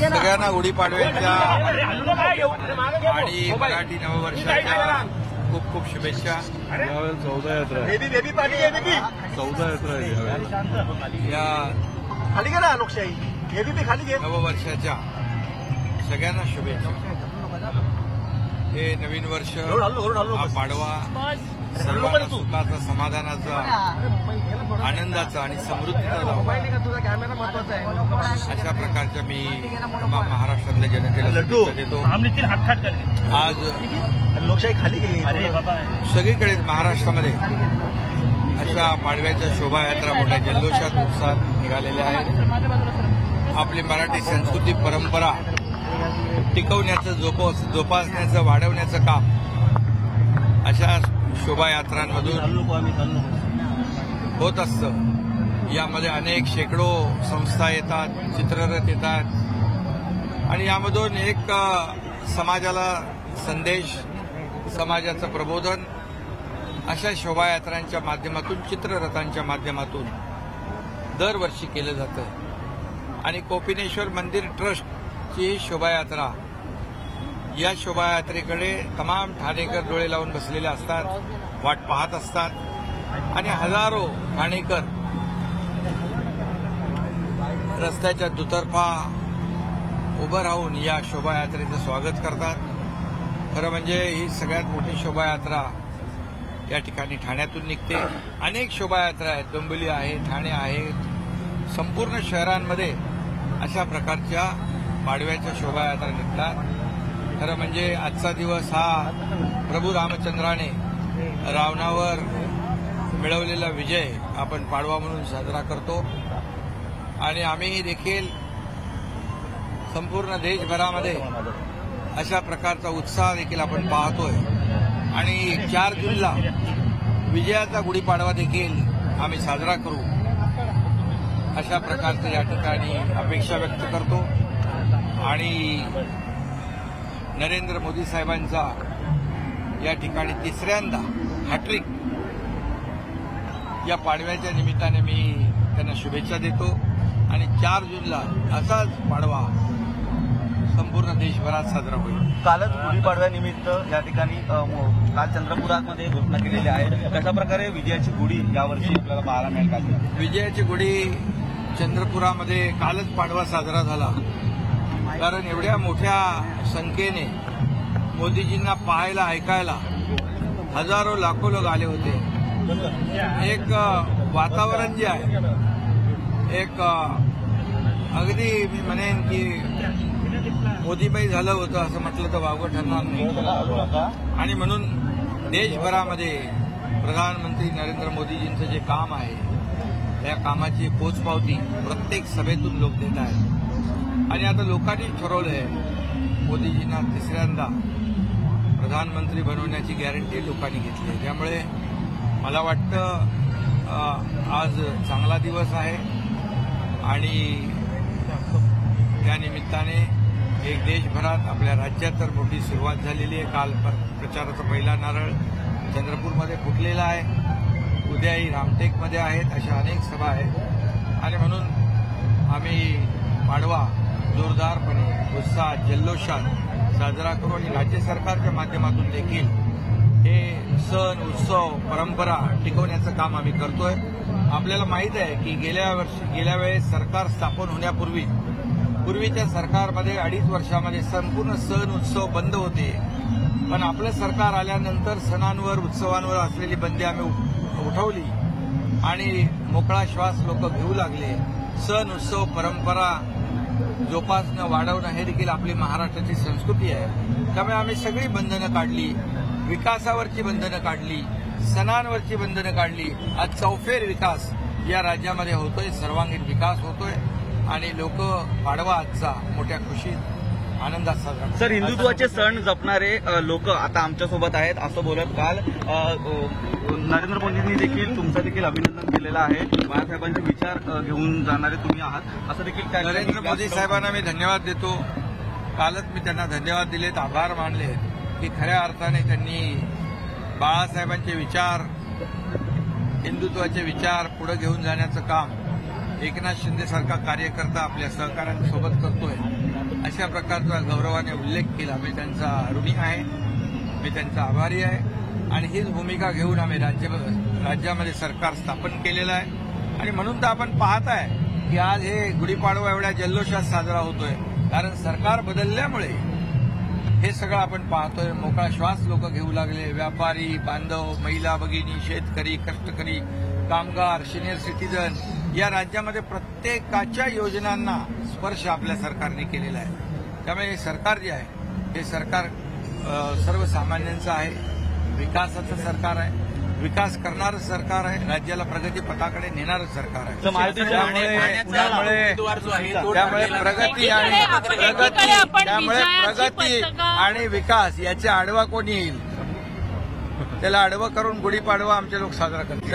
सगळ्यांना गुढीपाडव्याच्या आणि मराठी नववर्षाच्या खूप खूप शुभेच्छा। 14 यात्रा आहे, 14 यात्रा आहे या खाली घे ना लोकशाही खाली घे। नववर्षाच्या सगळ्यांना शुभेच्छा। हे नवीन वर्ष हा पाडवा सर्वांना सुखाचा, समाधानाचा, आनंदाचा आणि समृद्धीचा जावो अशा प्रकारच्या मी महाराष्ट्रातल्या जनतेला शुभेच्छा देतो। आज लोकशाही खाली गेली सगळीकडे महाराष्ट्रामध्ये अशा पाडव्याच्या शोभायात्रा मोठ्या जल्लोषात उत्साहात निघालेल्या आहेत। आपली मराठी संस्कृती परंपरा टिकवण्याचं, जोपासण्याचं, वाढवण्याचं काम अशा शोभायात्रांमधून होत असतं। यामध्ये अनेक शेकडो संस्था येतात, चित्ररथ येतात आणि यामधून एक समाजाला संदेश, समाजाचं प्रबोधन अशा शोभायात्रांच्या माध्यमातून, चित्ररथांच्या माध्यमातून दरवर्षी केलं जातं। आणि कोपिनेश्वर मंदिर ट्रस्टची ही शोभायात्रा, या शोभायात्रेकडे तमाम ठाणेकर डोळे लावून बसलेले असतात, वाट पाहत असतात आणि हजारो ठाणेकर रस्त्याच्या दुतर्फा उभं राहून या शोभायात्रेचं स्वागत करतात। खरं म्हणजे ही सगळ्यात मोठी शोभायात्रा या ठिकाणी ठाण्यातून निघते। अनेक शोभायात्रा आहेत, डोंबिवली आहे, ठाणे आहे, संपूर्ण शहरांमध्ये अशा प्रकारच्या पाडव्याच्या शोभायात्रा निघतात। खरं म्हणजे आजचा दिवस हा प्रभू रामचंद्राने रावणावर मिळवलेला विजय आपण पाडवा म्हणून साजरा करतो आणि आम्ही देखील संपूर्ण देशभरामध्ये अशा प्रकारचा उत्साह देखील आपण पाहतोय आणि 4 जूनला विजयाचा गुढीपाडवा देखील आम्ही साजरा करू अशा प्रकारचं या ठिकाणी अपेक्षा व्यक्त करतो। आणि नरेंद्र मोदी साहेबांचा या ठिकाणी तिसऱ्यांदा हॅट्रिक या पाडव्याच्या निमित्ताने मी त्यांना शुभेच्छा देतो आणि 4 जूनला असाच पाडवा संपूर्ण देशभरात साजरा होईल। कालच गुढीपाडव्यानिमित्त या ठिकाणी काल चंद्रपुरामध्ये घोषणा केलेली आहे, कशा प्रकारे विजयाची गुढी यावर्षी आपल्याला पाहायला मिळेल का? विजयाची गुढी चंद्रपुरामध्ये कालच पाडवा साजरा झाला, कारण एवढ्या मोठ्या संख्येने मोदीजींना पाहायला, ऐकायला हजारो लाखो लोक आले होते। एक वातावरण जे आहे, एक अगदी मी म्हणेन की मोदीबाई झालं होतं असं म्हटलं तर वावगं ठरणार नाही। आणि म्हणून देशभरामध्ये प्रधानमंत्री नरेंद्र मोदीजींचं जे काम आहे त्या कामाची पोचपावती प्रत्येक सभेतून लोक देत आहेत आणि आता लोकांनी ठरवलंय मोदीजींना तिसऱ्यांदा प्रधानमंत्री बनवण्याची गॅरंटी लोकांनी घेतली आहे। त्यामुळे मला वाटतं आज चांगला दिवस आहे आणि त्यानिमित्ताने एक देशभरात, आपल्या राज्यात तर मोठी सुरुवात झालेली आहे। काल प्रचाराचा पहिला नारळ चंद्रपूरमध्ये फुटलेला आहे, उद्याही रामटेकमध्ये आहेत, अशा अनेक सभा आहेत आणि म्हणून आम्ही पाडवा जोरदारपणे, उत्साहात, जल्लोषात साजरा करू आणि राज्य सरकारच्या माध्यमातून देखील हे सण, उत्सव, परंपरा टिकवण्याचं काम आम्ही करतोय। आपल्याला माहित आहे की गेल्या वेळेस सरकार स्थापन होण्यापूर्वीच्या सरकारमध्ये 2.5 वर्षामध्ये संपूर्ण सण, उत्सव बंद होते, पण आपलं सरकार आल्यानंतर सणांवर, उत्सवांवर असलेली बंदी आम्ही उठवली आणि मोकळा श्वास लोक घेऊ लागले। सण, उत्सव, परंपरा जोपासणं, वाढवणं हे देखील आपली महाराष्ट्राची संस्कृती आहे। त्यामुळे आम्ही सगळी बंधनं काढली, विकासावरची बंधनं काढली, सणांवरची बंधनं काढली। आज चौफेर विकास या राज्यामध्ये होतोय, सर्वांगीण विकास होतोय आणि लोक पाडवा आजचा मोठ्या खुशीत, आनंदात साजरा। सर, हिंदुत्वाचे सण जपणारे लोक आता आमच्यासोबत आहेत असं बोलत काल नरेंद्र मोदींनी देखील तुमचं देखील अभिनंदन केलेलं आहे। बाळासाहेबांचे विचार घेऊन जाणारे तुम्ही आहात असं देखील काय? नरेंद्र मोदी साहेबांना मी धन्यवाद देतो। कालच मी त्यांना धन्यवाद दिलेत, आभार मानले की खऱ्या अर्थाने त्यांनी बाळासाहेबांचे विचार हिंदुत्वाचे विचार पुढे घेऊन जाण्याचं काम एकनाथ शिंदेसारखा कार्यकर्ता आपल्या सहकाऱ्यांसोबत करतोय, अशा प्रकारचा गौरवाने उल्लेख केला. मी त्यांचा ऋणी आहे, मी त्यांचा आभारी आहे आणि हीच भूमिका घेऊन आम्ही राज्यामध्ये सरकार स्थापन केलेलं आहे. आणि म्हणून तर आपण पाहत आहे की आज हे गुढीपाडवा एवढ्या जल्लोषात साजरा होतोय, कारण सरकार बदलल्यामुळे हे सगळं आपण पाहतोय. मोकळा श्वास लोक घेऊ लागले. व्यापारी, बांधव, महिला भगिनी, शेतकरी, कष्टकरी, कामगार, सिनियर सिटीजन, या राज्यामध्ये प्रत्येकाच्या योजनांना स्पर्श आपल्या सरकारने केलेला आहे. त्यामुळे हे सरकार जे आहे हे सरकार सर्वसामान्यांचं आहे, विकासाचं सरकार आहे, विकास करणारं सरकार आहे, राज्याला प्रगती पथाकडे नेणारं सरकार आहे. त्यामुळे प्रगती आणि विकास याच्या आडवा कोणी येईल, त्याला आडवं करून गुढीपाडवा आमचे लोक साजरा करतात.